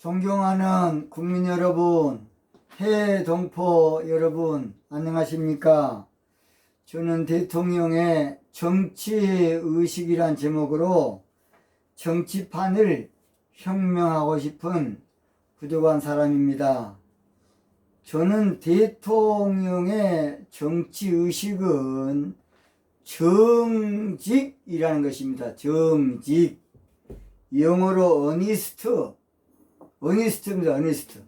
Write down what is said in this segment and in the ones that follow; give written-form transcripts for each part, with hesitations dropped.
존경하는 국민 여러분, 해외 동포 여러분, 안녕하십니까? 저는 대통령의 정치의식이란 제목으로 정치판을 혁명하고 싶은 부족한 사람입니다. 저는 대통령의 정치의식은 정직이라는 것입니다. 정직. 영어로 어니스트입니다. 어니스트.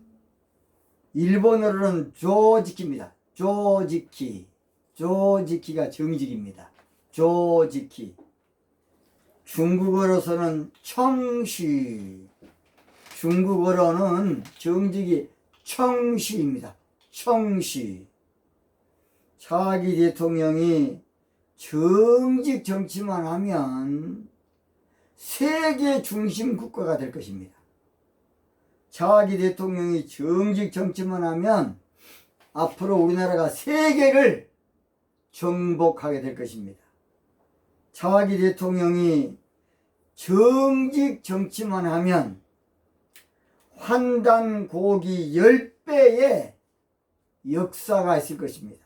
일본어로는 조지키입니다. 조지키. 조지키가 정직입니다. 조지키. 중국어로서는 청시. 중국어로는 정직이 청시입니다. 청시. 차기 대통령이 정직 정치만 하면 세계 중심 국가가 될 것입니다. 차기 대통령이 정직 정치만 하면 앞으로 우리나라가 세계를 정복하게 될 것입니다. 차기 대통령이 정직 정치만 하면 환단고기 10배의 역사가 있을 것입니다.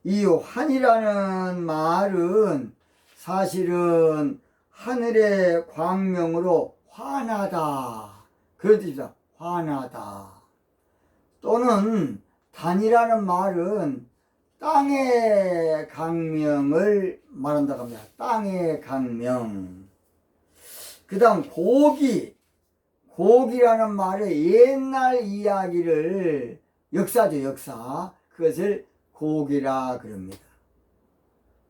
이 환이라는 말은 사실은 하늘의 광명으로 환하다, 그런 뜻이다. 환하다. 또는 단이라는 말은 땅의 강명을 말한다고 합니다. 땅의 강명. 그 다음 고기라는 말의 옛날 이야기를, 역사죠, 역사. 그것을 고기라 그럽니다.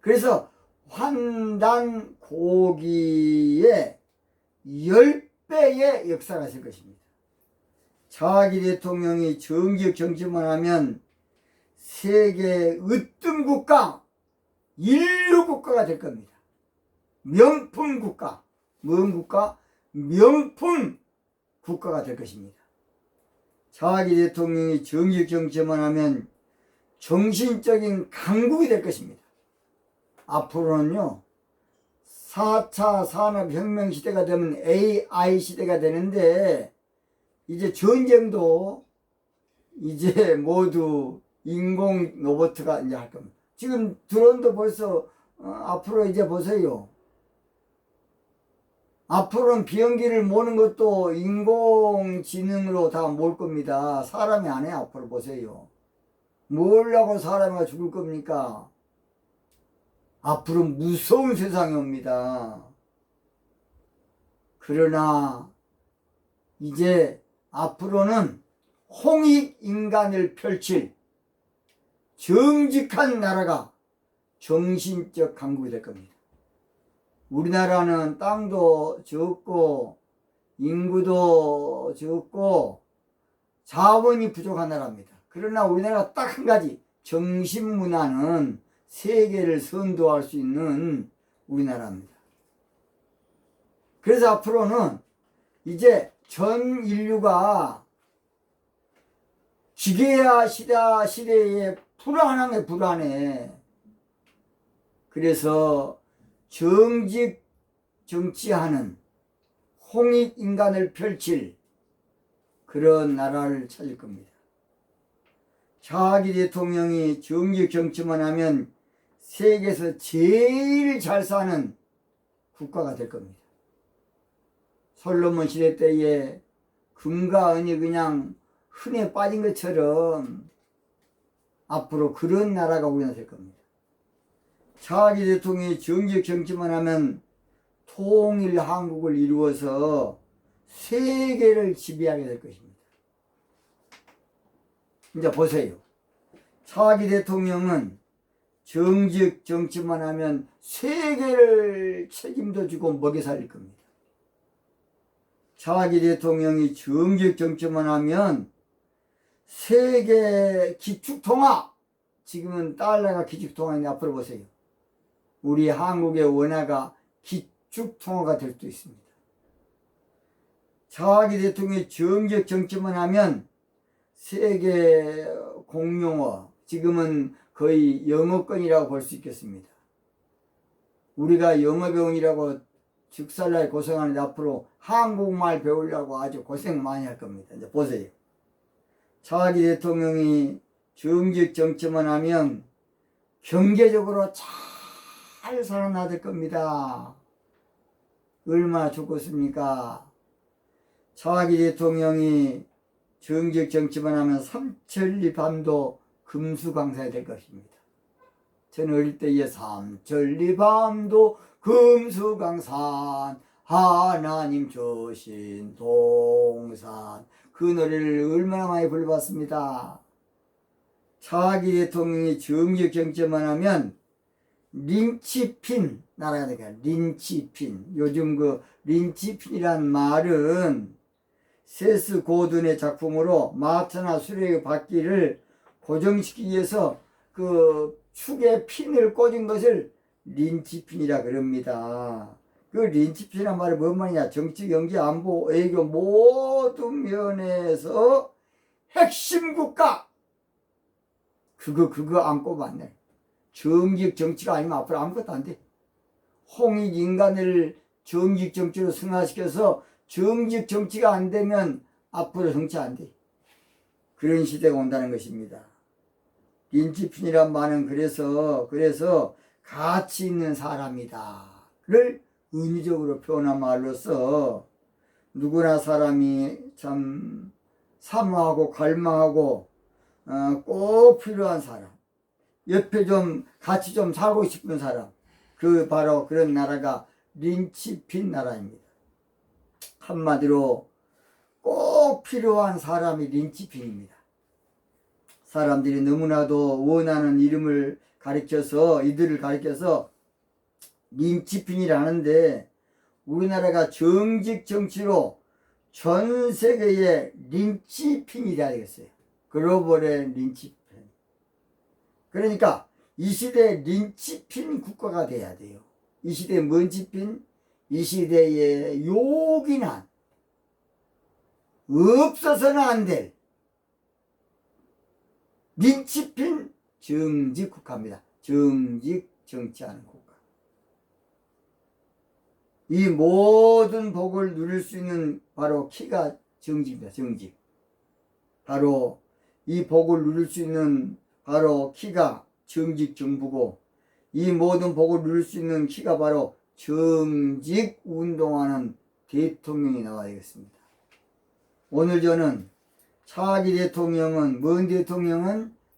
그래서 환단 고기의 10배의 역사가 있을 것입니다. 차기 대통령이 정직 정치만 하면 세계 으뜸 국가, 인류 국가가 될 겁니다. 명품 국가. 뭔 국가? 명품 국가가 될 것입니다. 차기 대통령이 정직 정치만 하면 정신적인 강국이 될 것입니다. 앞으로는요, 4차 산업혁명 시대가 되면 AI 시대가 되는데, 이제 전쟁도 이제 모두 인공 로봇가 이제 할 겁니다. 지금 드론도 벌써 앞으로 이제 보세요. 앞으로는 비행기를 모는 것도 인공지능으로 다 몰 겁니다. 사람이 안 해요. 앞으로 보세요. 뭘라고 사람이 죽을 겁니까? 앞으로 무서운 세상이 옵니다. 그러나 이제 앞으로는 홍익인간을 펼칠 정직한 나라가 정신적 강국이 될 겁니다. 우리나라는 땅도 적고 인구도 적고 자원이 부족한 나라입니다. 그러나 우리나라가 딱 한 가지, 정신문화는 세계를 선도할 수 있는 우리나라입니다. 그래서 앞으로는 이제 전 인류가 기계화 시대에 불안해. 그래서 정직 정치하는 홍익인간을 펼칠 그런 나라를 찾을 겁니다. 차기 대통령이 정직 정치만 하면 세계에서 제일 잘 사는 국가가 될 겁니다. 솔로몬 시대 때에 금과 은이 그냥 흔해 빠진 것처럼 앞으로 그런 나라가 우리나라 될 겁니다. 차기 대통령이 정직 정치만 하면 통일 한국을 이루어서 세계를 지배하게 될 것입니다. 이제 보세요. 차기 대통령은 정직 정치만 하면 세계를 책임도 지고 먹여 살릴 겁니다. 차기 대통령이 정직 정치만 하면 세계 기축통화, 지금은 달러가 기축통화인데 앞으로 보세요. 우리 한국의 원화가 기축통화가 될 수도 있습니다. 차기 대통령이 정직 정치만 하면 세계 공용어, 지금은 거의 영어권이라고 볼 수 있겠습니다. 우리가 영어병이라고 죽살날 고생하는데 앞으로 한국말 배우려고 아주 고생 많이 할 겁니다. 이제 보세요. 차기 대통령이 정직 정치만 하면 경제적으로 잘 살아나될 겁니다. 얼마나 좋겠습니까? 차기 대통령이 정직 정치만 하면 삼천리 밤도 금수강산이 될 것입니다. 저는 어릴 때에 삼천리 밤도 금수강산 하나님 주신 동산 그 노래를 얼마나 많이 불러봤습니다. 차기 대통령이 정직 정치만 하면 린치핀 나라가 되니까 린치핀. 요즘 그 린치핀이란 말은 세스 고든의 작품으로 마차나 수레의 바퀴를 고정시키기 위해서 그 축에 핀을 꽂은 것을 린치핀이라 그럽니다. 그 린치핀이란 말이 뭔 말이냐? 정치, 경제, 안보, 외교 모든 면에서 핵심 국가. 그거 안고 봤네. 정직 정치가 아니면 앞으로 아무것도 안 돼. 홍익 인간을 정직 정치로 승화시켜서 정직 정치가 안 되면 앞으로 정치 안 돼. 그런 시대가 온다는 것입니다. 린치핀이란 말은 그래서 가치 있는 사람이다를 은유적으로 표현한 말로서 누구나 사람이 참 사모하고 갈망하고 꼭 필요한 사람, 옆에 좀 같이 좀 살고 싶은 사람, 바로 그런 나라가 린치핀 나라입니다. 한마디로 꼭 필요한 사람이 린치핀입니다. 사람들이 너무나도 원하는 이들을 가리켜서 린치핀이라는데, 우리나라가 정직 정치로 전 세계에 린치핀이 돼야 되겠어요. 글로벌의 린치핀. 그러니까 이 시대에 린치핀 국가가 돼야 돼요. 이 시대에 뭔치핀? 이 시대에 요긴한, 없어서는 안 될 린치핀 정직 국가입니다. 정직 정치하는 국가. 이 모든 복을 누릴 수 있는 바로 키가 정직입니다. 정직. 바로 이 복을 누릴 수 있는 바로 키가 정직 정부고, 이 모든 복을 누릴 수 있는 키가 바로 정직 운동하는 대통령이 나와야 되겠습니다. 오늘 저는 차기 대통령은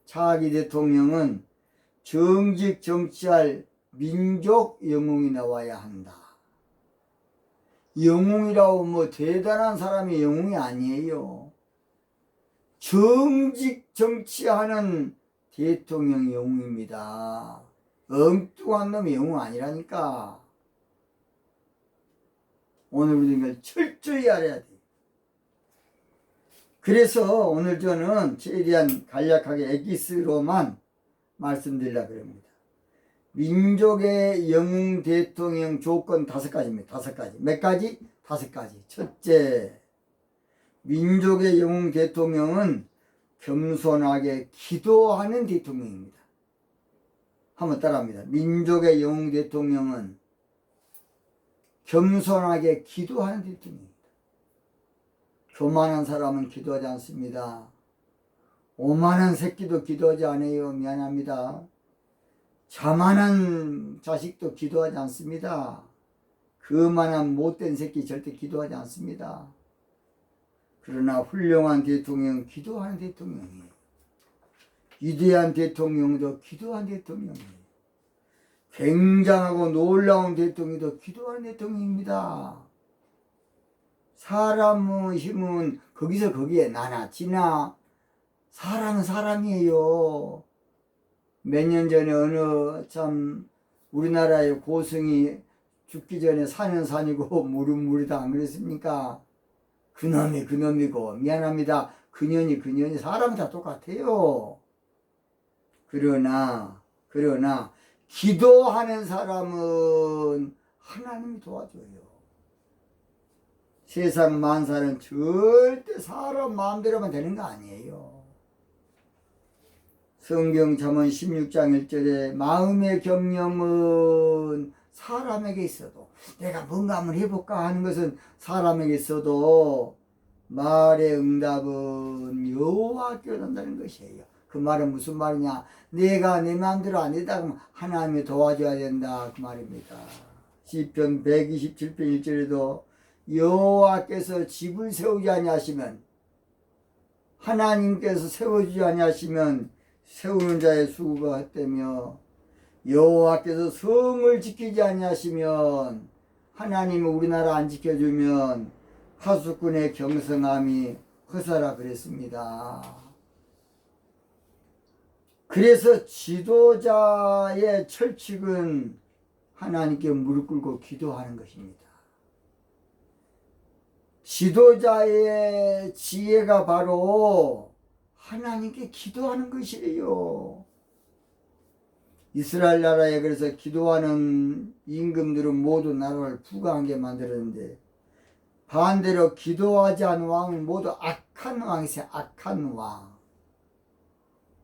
차기 대통령은 정직 정치할 민족 영웅이 나와야 한다. 영웅이라고 뭐 대단한 사람이 영웅이 아니에요. 정직 정치하는 대통령이 영웅입니다. 엉뚱한 놈이 영웅 아니라니까. 오늘 우리는 이걸 철저히 알아야 돼. 그래서 오늘 저는 최대한 간략하게 엑기스로만 말씀드리려고 합니다. 민족의 영웅 대통령 조건 5가지입니다. 5가지. 몇 가지? 5가지. 첫째, 민족의 영웅 대통령은 겸손하게 기도하는 대통령입니다. 한번 따라합니다. 민족의 영웅 대통령은 겸손하게 기도하는 대통령입니다. 교만한 사람은 기도하지 않습니다. 오만한 새끼도 기도하지 않아요. 미안합니다. 자만한 자식도 기도하지 않습니다. 그만한 못된 새끼 절대 기도하지 않습니다. 그러나 훌륭한 대통령은 기도하는 대통령이에요. 위대한 대통령도 기도하는 대통령이에요. 굉장하고 놀라운 대통령도 기도하는 대통령입니다. 사람의 힘은 거기서 거기에 나나 지나. 사람은 사람이에요. 몇 년 전에 어느 참 우리나라의 고승이 죽기 전에 산은 산이고 물은 물이다 안 그랬습니까? 그놈이 그놈이고, 미안합니다. 그년이 사람은 다 똑같아요. 그러나 기도하는 사람은 하나님이 도와줘요. 세상 만사는 절대 사람 마음대로만 되는 거 아니에요. 성경 잠언 16장 1절에 마음의 경영은 사람에게 있어도 내가 뭔가 한번 해볼까 하는 것은 사람에게 있어도 말의 응답은 여호와께로 온다는 것이에요. 그 말은 무슨 말이냐? 내가 내 마음대로 안 되다 그러면 하나님이 도와줘야 된다 그 말입니다. 시편 127편 1절에도 여호와께서 집을 세우지 아니하시면, 하나님께서 세워주지 아니하시면 세우는 자의 수고가 헛되며, 여호와께서 성을 지키지 아니하시면, 하나님이 우리나라 안 지켜주면 하수꾼의 경성함이 허사라 그랬습니다. 그래서 지도자의 철칙은 하나님께 무릎 꿇고 기도하는 것입니다. 지도자의 지혜가 바로 하나님께 기도하는 것이에요. 이스라엘 나라에 그래서 기도하는 임금들은 모두 나라를 부강하게 만들었는데, 반대로 기도하지 않은 왕은 모두 악한 왕이세요. 악한 왕.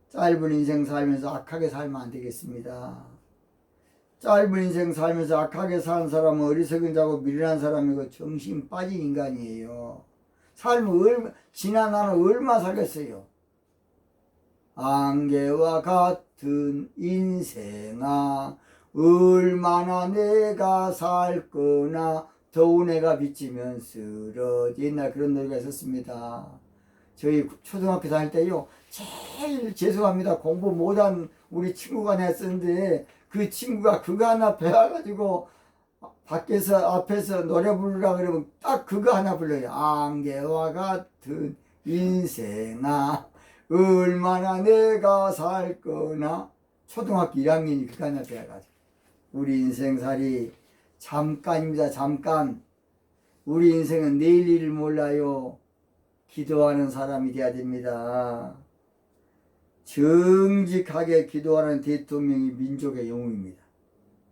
짧은 인생 살면서 악하게 살면 안 되겠습니다. 짧은 인생 살면서 악하게 사는 사람은 어리석은 자고 미련한 사람이고 정신 빠진 인간이에요. 삶을 지난 나는 얼마 살겠어요. 안개와 같은 인생아 얼마나 내가 살 거나 더운 해가 비치면 쓰러지. 옛날 그런 노래가 있었습니다. 저희 초등학교 다닐 때요, 제일 죄송합니다, 공부 못한 우리 친구가 냈었는데 그 친구가 그거 하나 배워가지고 밖에서 앞에서 노래 부르라 그러면 딱 그거 하나 불러요. 안개와 같은 인생아 얼마나 내가 살 거나. 초등학교 1학년이 그거 하나 배워가지고. 우리 인생살이 잠깐입니다. 잠깐. 우리 인생은 내일 일을 몰라요. 기도하는 사람이 되어야 됩니다. 정직하게 기도하는 대통령이 민족의 영웅입니다.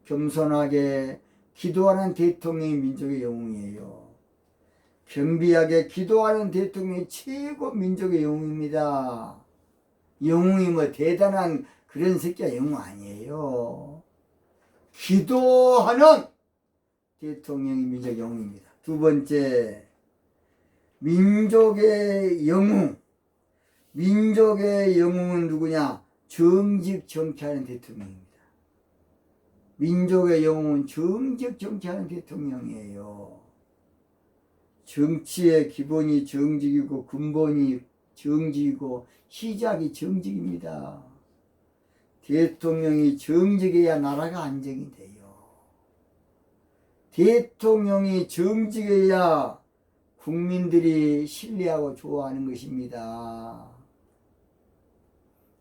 겸손하게 기도하는 대통령이 민족의 영웅이에요. 겸비하게 기도하는 대통령이 최고 민족의 영웅입니다. 영웅이 뭐 대단한 그런 새끼가 영웅 아니에요. 기도하는 대통령이 민족의 영웅입니다. 두 번째, 민족의 영웅. 민족의 영웅은 누구냐? 정직 정치하는 대통령입니다. 민족의 영웅은 정직 정치하는 대통령이에요. 정치의 기본이 정직이고 근본이 정직이고 시작이 정직입니다. 대통령이 정직해야 나라가 안정이 돼요. 대통령이 정직해야 국민들이 신뢰하고 좋아하는 것입니다.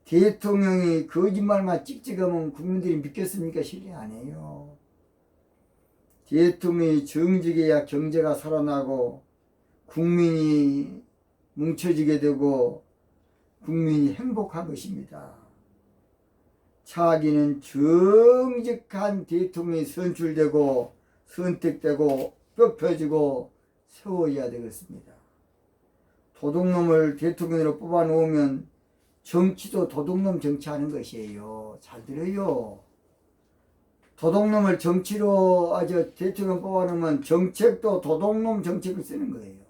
대통령이 거짓말만 찍찍하면 국민들이 믿겠습니까? 신뢰 안 해요. 대통령이 정직해야 경제가 살아나고 국민이 뭉쳐지게 되고 국민이 행복한 것입니다. 차기는 정직한 대통령이 선출되고 선택되고 뽑혀지고 세워야 되겠습니다. 도둑놈을 대통령으로 뽑아놓으면 정치도 도둑놈 정치하는 것이에요. 잘 들어요. 도둑놈을 정치로 대통령 뽑아놓으면 정책도 도둑놈 정책을 쓰는 거예요.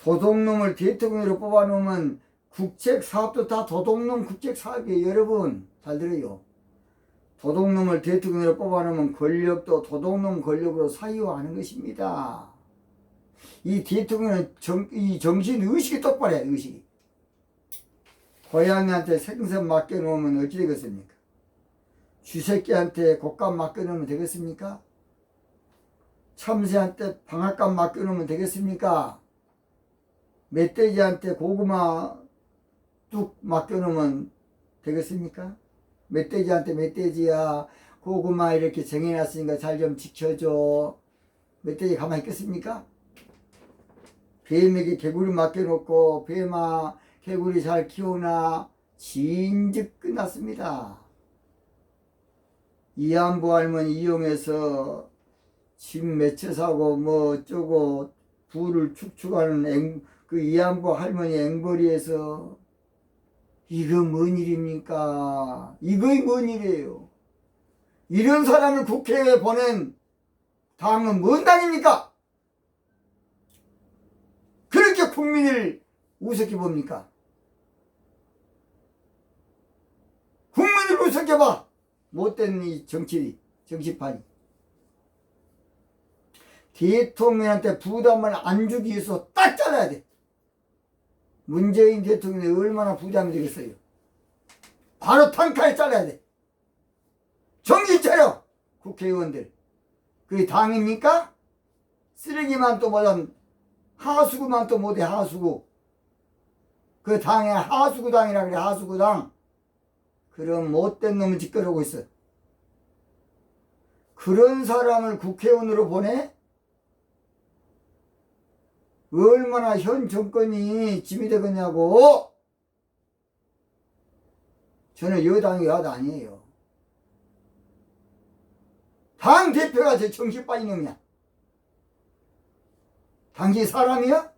도둑놈을 대통령으로 뽑아놓으면 국책 사업도 다 도둑놈 국책 사업이에요. 여러분 잘 들어요. 도둑놈을 대통령으로 뽑아놓으면 권력도 도둑놈 권력으로 사유하는 것입니다. 이 대통령은 이 정신 의식이 똑바로 해요. 의식이. 고양이한테 생선 맡겨놓으면 어찌 되겠습니까? 쥐새끼한테 곶감 맡겨놓으면 되겠습니까? 참새한테 방앗간 맡겨놓으면 되겠습니까? 멧돼지한테 고구마 뚝 맡겨놓으면 되겠습니까? 멧돼지한테 멧돼지야 고구마 이렇게 정해놨으니까 잘 좀 지켜줘. 멧돼지 가만히 있겠습니까? 뱀에게 개구리 맡겨놓고 뱀아 개구리 잘 키우나 진즉 끝났습니다. 이한부 할머니 이용해서 집 맺혀 사고 뭐 어쩌고 부를 축축하는 그 이한부 할머니 앵벌이에서 이거 뭔 일입니까? 이거 뭔 일이에요? 이런 사람을 국회에 보낸 당은 뭔 당입니까? 그렇게 국민을 우습게 봅니까? 국민을 우습게 봐. 못된 이 정치판이. 대통령한테 부담을 안 주기 위해서 딱 잘라야 돼. 문재인 대통령이 얼마나 부담이 되겠어요. 바로 단칼에 잘라야 돼. 정신 차려, 국회의원들. 그게 당입니까? 쓰레기만 또 뭐냐, 하수구만 또 못해, 하수구. 그 당에 하수구당이라 그래, 하수구당. 그런 못된 놈을 짓거리고 있어. 그런 사람을 국회의원으로 보내? 얼마나 현 정권이 짐이 되겠냐고. 저는 여당이 야당 아니에요. 당 대표가 저 정신 빠진 놈이야. 당신 사람이야?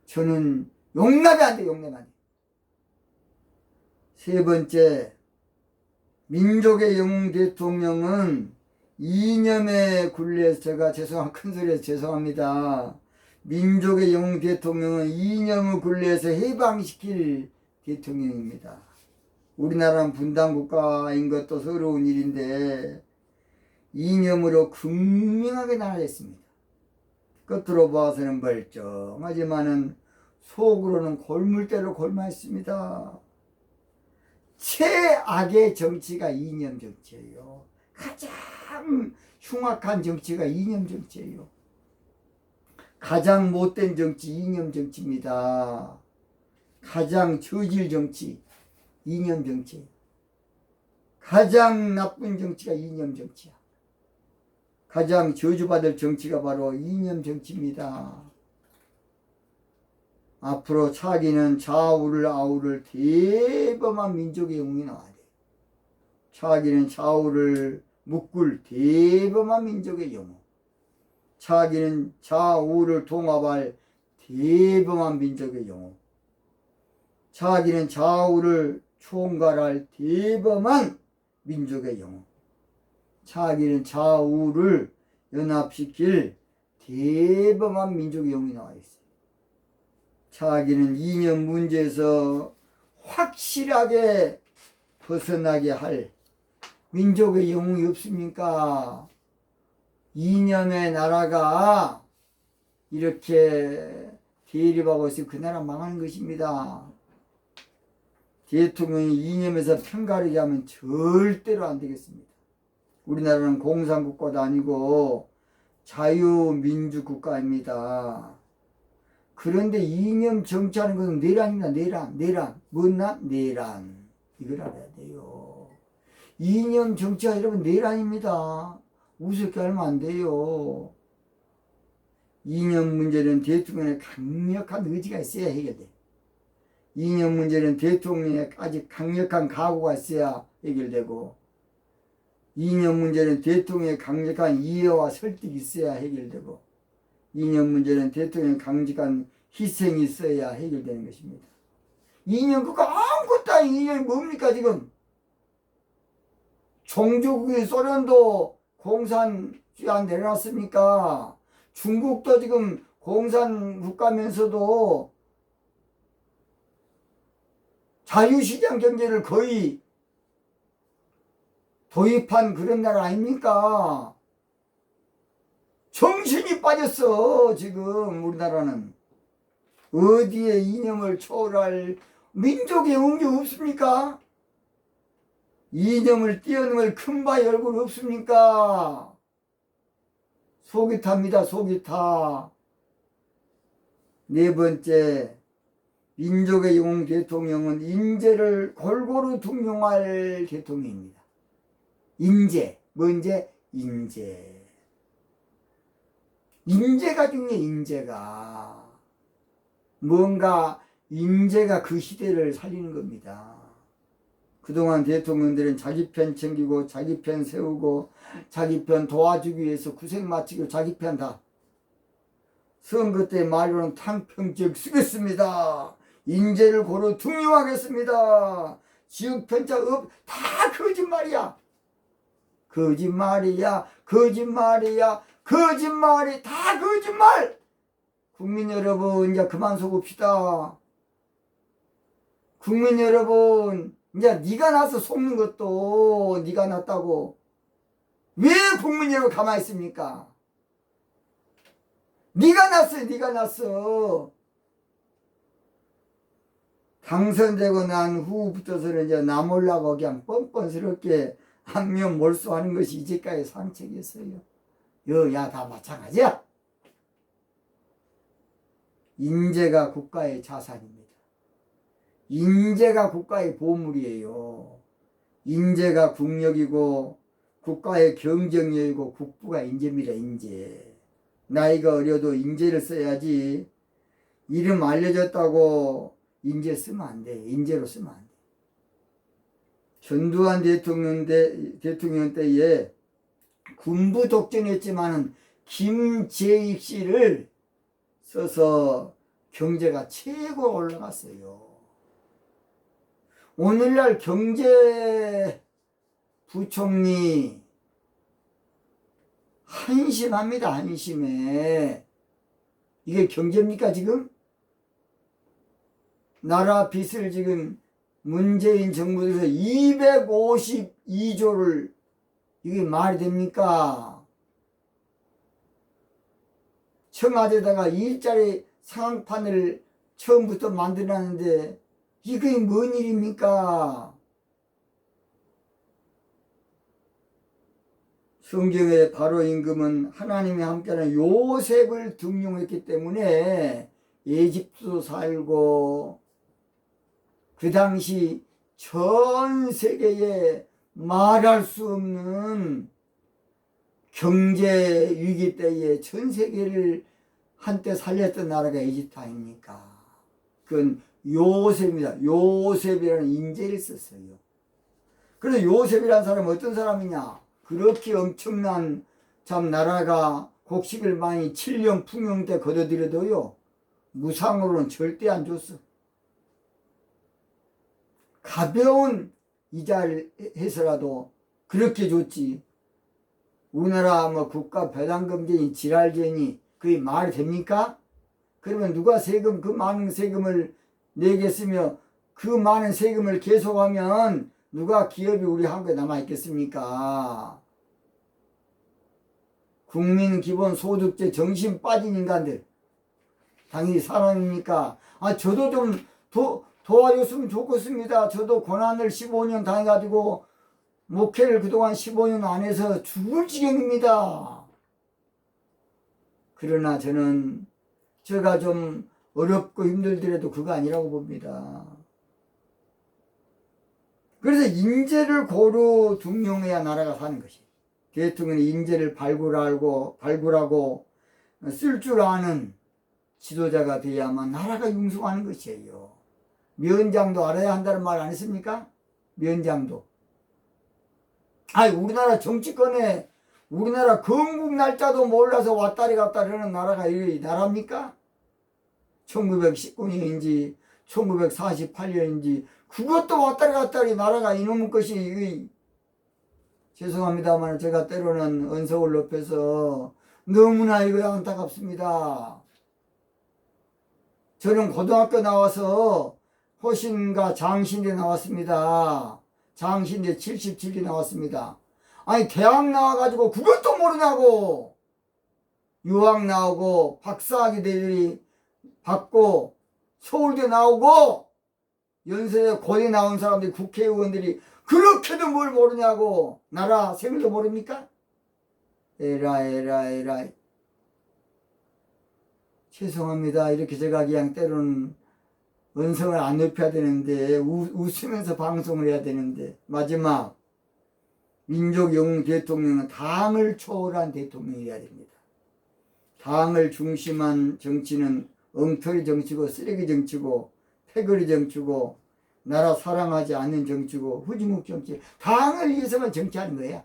저는 용납이 안 돼, 용납이 안 돼. 세 번째, 민족의 영웅 대통령은 이념의 굴레에서, 제가 큰 소리에서 죄송합니다. 민족의 영웅 대통령은 이념의 굴레에서 해방시킬 대통령입니다. 우리나라는 분단국가인 것도 서러운 일인데 이념으로 극명하게 나아졌습니다. 겉으로 봐서는 멀쩡하지만은 속으로는 골물대로 골마있습니다. 최악의 정치가 이념 정치예요. 가장 흉악한 정치가 이념 정치예요. 가장 못된 정치 이념 정치입니다. 가장 저질 정치 이념 정치. 가장 나쁜 정치가 이념 정치야. 가장 저주받을 정치가 바로 이념 정치입니다. 앞으로 차기는 좌우를 아우를 대범한 민족의 영웅이 나와야 돼. 차기는 좌우를 묶을 대범한 민족의 영웅. 차기는 좌우를 통합할 대범한 민족의 영웅. 차기는 좌우를 총괄할 대범한 민족의 영웅. 차기는 좌우를 연합시킬 대범한 민족의 영웅이 나와 있어요. 차기는 이념 문제에서 확실하게 벗어나게 할 민족의 영웅이 없습니까? 이념의 나라가 이렇게 대립하고 있으면 그 나라 망하는 것입니다. 대통령이 이념에서 편가르게 하면 절대로 안 되겠습니다. 우리나라는 공산국가도 아니고 자유민주국가입니다. 그런데 이념 정치하는 것은 내란입니다. 내란. 뭔 내란. 이걸 알아야 돼요. 이념 정치가 여러분 내란입니다. 우습게 하면 안 돼요. 이념 문제는 대통령의 강력한 의지가 있어야 해결돼. 이념 문제는 대통령의 아주 강력한 각오가 있어야 해결되고, 이념 문제는 대통령의 강력한 이해와 설득이 있어야 해결되고, 이념 문제는 대통령의 강력한 희생이 있어야 해결되는 것입니다. 이념 그거 아무것도 아닌 이념이 뭡니까 지금? 종주국인 소련도 공산주의 내려놨습니까? 중국도 지금 공산 국가면서도 자유시장 경제를 거의 도입한 그런 나라 아닙니까? 정신이 빠졌어 지금 우리나라는. 어디에 이념을 초월할 민족의 영웅이 없습니까? 이념을 뛰어넘을 큰바위 얼굴 없습니까? 속이 탑니다. 속이 타. 네 번째, 민족의 영웅 대통령은 인재를 골고루 등용할 대통령입니다. 인재, 뭔지? 인재. 인재가 중요해. 인재가. 뭔가 인재가 그 시대를 살리는 겁니다. 그동안 대통령들은 자기 편 챙기고 자기 편 세우고 자기 편 도와주기 위해서 구색 마치고 자기 편 다. 선거 때 말로는 탕평적 쓰겠습니다. 인재를 고루 등용하겠습니다. 지역 편차 다 거짓말이야. 거짓말이야, 거짓말이야, 거짓말이 다 거짓말. 국민 여러분, 이제 그만 속읍시다. 국민 여러분, 이제 네가 나서 속는 것도 네가 났다고. 왜 국민 여러분 가만히 있습니까? 네가 났어요, 네가 났어. 당선되고 난 후부터서는 이제 나 몰라고 그냥 뻔뻔스럽게 안면 몰수하는 것이 이제까지 상책이었어요. 여야 다 마찬가지야. 인재가 국가의 자산입니다. 인재가 국가의 보물이에요. 인재가 국력이고 국가의 경쟁력이고 국부가 인재입니다. 인재. 나이가 어려도 인재를 써야지. 이름 알려졌다고 인재 쓰면 안 돼. 인재로 쓰면 안 돼. 전두환 대통령 때에 군부 독재했지만은 김재익 씨를 써서 경제가 최고 올라갔어요. 오늘날 경제부총리 한심합니다. 한심해. 이게 경제입니까 지금? 나라 빚을 지금 문재인 정부에서 252조를 이게 말이 됩니까? 청와대에다가 일자리 상황판을 처음부터 만들었는데 이게 뭔 일입니까? 성경의 바로 임금은 하나님이 함께하는 요셉을 등용했기 때문에 에집트도 살고 그 당시 전 세계에 말할 수 없는 경제 위기 때에 전 세계를 한때 살렸던 나라가 에집트 아닙니까? 그건 요셉입니다. 요셉이라는 인재를 썼어요. 그래서 요셉이라는 사람은 어떤 사람이냐? 그렇게 엄청난 참 나라가 곡식을 많이 7년 풍용 때 거둬들여도요 무상으로는 절대 안 줬어. 가벼운 이자를 해서라도 그렇게 줬지. 우리나라 뭐 국가 배당금쟁이 지랄쟁이 그게 말이 됩니까? 그러면 누가 세금 그 많은 세금을 내겠으며 그 많은 세금을 계속하면 누가 기업이 우리 한국에 남아있겠습니까? 국민기본소득제 정신 빠진 인간들 당연히 사람입니까? 저도 좀 도와줬으면 좋겠습니다. 저도 고난을 15년 당해가지고 목회를 그동안 15년 안 해서 죽을 지경입니다. 그러나 저는 제가 좀 어렵고 힘들더라도 그거 아니라고 봅니다. 그래서 인재를 고루 등용해야 나라가 사는 것이. 대통령이 인재를 발굴하고 쓸 줄 아는 지도자가 돼야만 나라가 융성하는 것이에요. 면장도 알아야 한다는 말 안 했습니까? 면장도. 우리나라 정치권에 우리나라 건국 날짜도 몰라서 왔다리 갔다리 하는 나라가 이 나라입니까? 1919년인지 1948년인지 그것도 왔다리 갔다리 나라가 이놈의 것이 죄송합니다만 제가 때로는 언성을 높여서 너무나 이거 안타깝습니다. 저는 고등학교 나와서 호신과 장신대 나왔습니다. 장신대 77기 나왔습니다. 대학 나와가지고 그것도 모르냐고. 유학 나오고 박사학위들이 받고 서울대 나오고 연세대 고대 나온 사람들이 국회의원들이 그렇게도 뭘 모르냐고. 나라 생일도 모릅니까? 에라이. 죄송합니다. 이렇게 제가 그냥 때로는 언성을 안 높여야 되는데 웃으면서 방송을 해야 되는데 마지막 민족영웅 대통령은 당을 초월한 대통령이어야 됩니다. 당을 중심한 정치는 엉터리 정치고 쓰레기 정치고 패거리 정치고 나라 사랑하지 않는 정치고 후진국 정치. 당을 위해서만 정치하는 거야.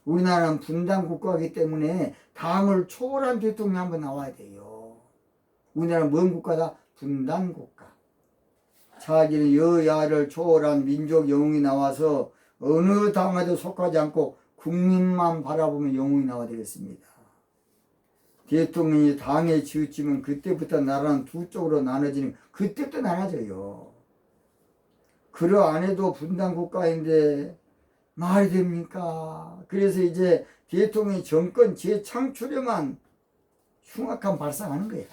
우리나라는 분단 국가이기 때문에 당을 초월한 대통령이 한번 나와야 돼요. 우리나라는 뭔 국가다? 분단 국가. 자기는 여야를 초월한 민족 영웅이 나와서 어느 당에도 속하지 않고 국민만 바라보면 영웅이 나와야 되겠습니다. 대통령이 당에 치우치면 그때부터 나라는 두 쪽으로 나눠지는, 그때부터 나눠져요. 그러 안 해도 분단 국가인데 말이 됩니까? 그래서 이제 대통령이 정권 재창출에만 흉악한 발상하는 거예요.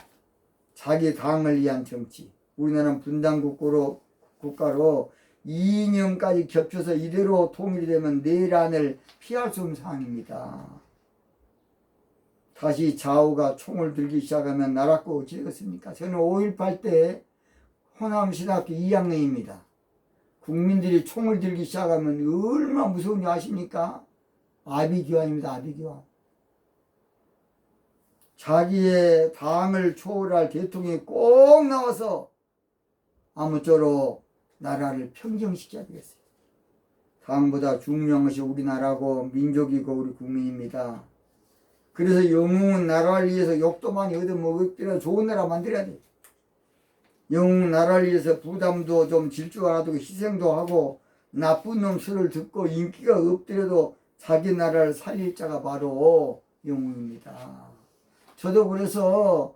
자기 당을 위한 정치. 우리나라는 분단 국가로 2년까지 겹쳐서 이대로 통일이 되면 내란을 피할 수 없는 상황입니다. 다시 좌우가 총을 들기 시작하면 나라 거 어찌 되겠습니까? 저는 5.18 때 호남신학교 2학년입니다. 국민들이 총을 들기 시작하면 얼마나 무서운지 아십니까? 아비규환입니다. 아비규환. 자기의 당을 초월할 대통령이 꼭 나와서 아무쪼록 나라를 평정시켜야 되겠어요. 당보다 중요한 것이 우리나라고 민족이고 우리 국민입니다. 그래서 영웅은 나라를 위해서 욕도 많이 얻어먹었더라도 좋은 나라 만들어야 돼. 영웅은 나라를 위해서 부담도 좀 질주 안 하고 희생도 하고 나쁜 놈 수를 듣고 인기가 없더라도 자기 나라를 살릴 자가 바로 영웅입니다. 저도 그래서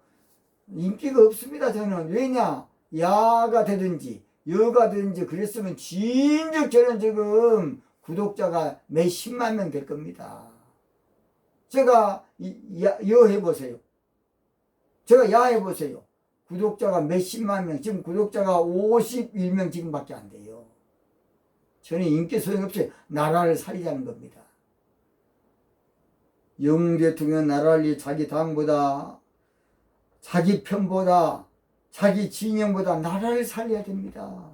인기가 없습니다. 저는. 왜냐? 야가 되든지 여가 되든지 그랬으면 진즉 저는 지금 구독자가 몇십만 명 될 겁니다. 제가 여 해보세요. 제가 야 해보세요. 구독자가 몇십만 명, 지금 구독자가 51명 지금밖에 안 돼요. 저는 인기 소용없이 나라를 살리자는 겁니다. 영웅 대통령 나라를 위해 자기 당보다, 자기 편보다, 자기 진영보다 나라를 살려야 됩니다.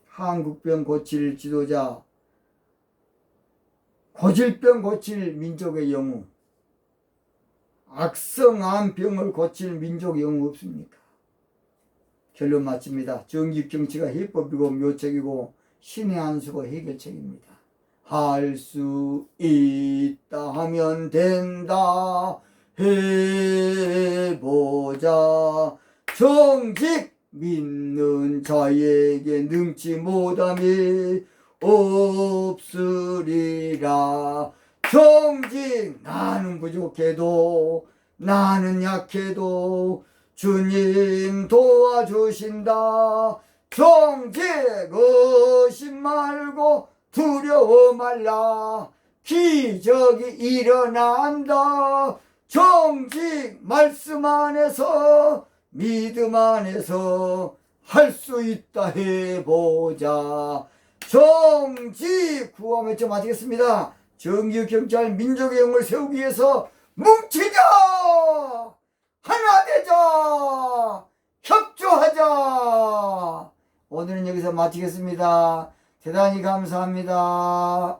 한국병 고칠 지도자, 고질병 고칠 민족의 영웅, 악성암병을 고칠 민족의 영웅 없습니까? 결론 마칩니다. 정직정치가 해법이고 묘책이고 신의 한 수고 해결책입니다. 할 수 있다 하면 된다 해보자. 정직 믿는 자에게 능치 못함이 없으리라. 정직 나는 부족해도 나는 약해도 주님 도와주신다. 정직 의심 말고 두려워 말라. 기적이 일어난다. 정직 말씀 안에서 믿음 안에서 할 수 있다 해보자. 정직 구호 외쳐 마치겠습니다. 정규 경찰 민족의 영을 세우기 위해서 뭉치자. 하나 되자. 협조하자. 오늘은 여기서 마치겠습니다. 대단히 감사합니다.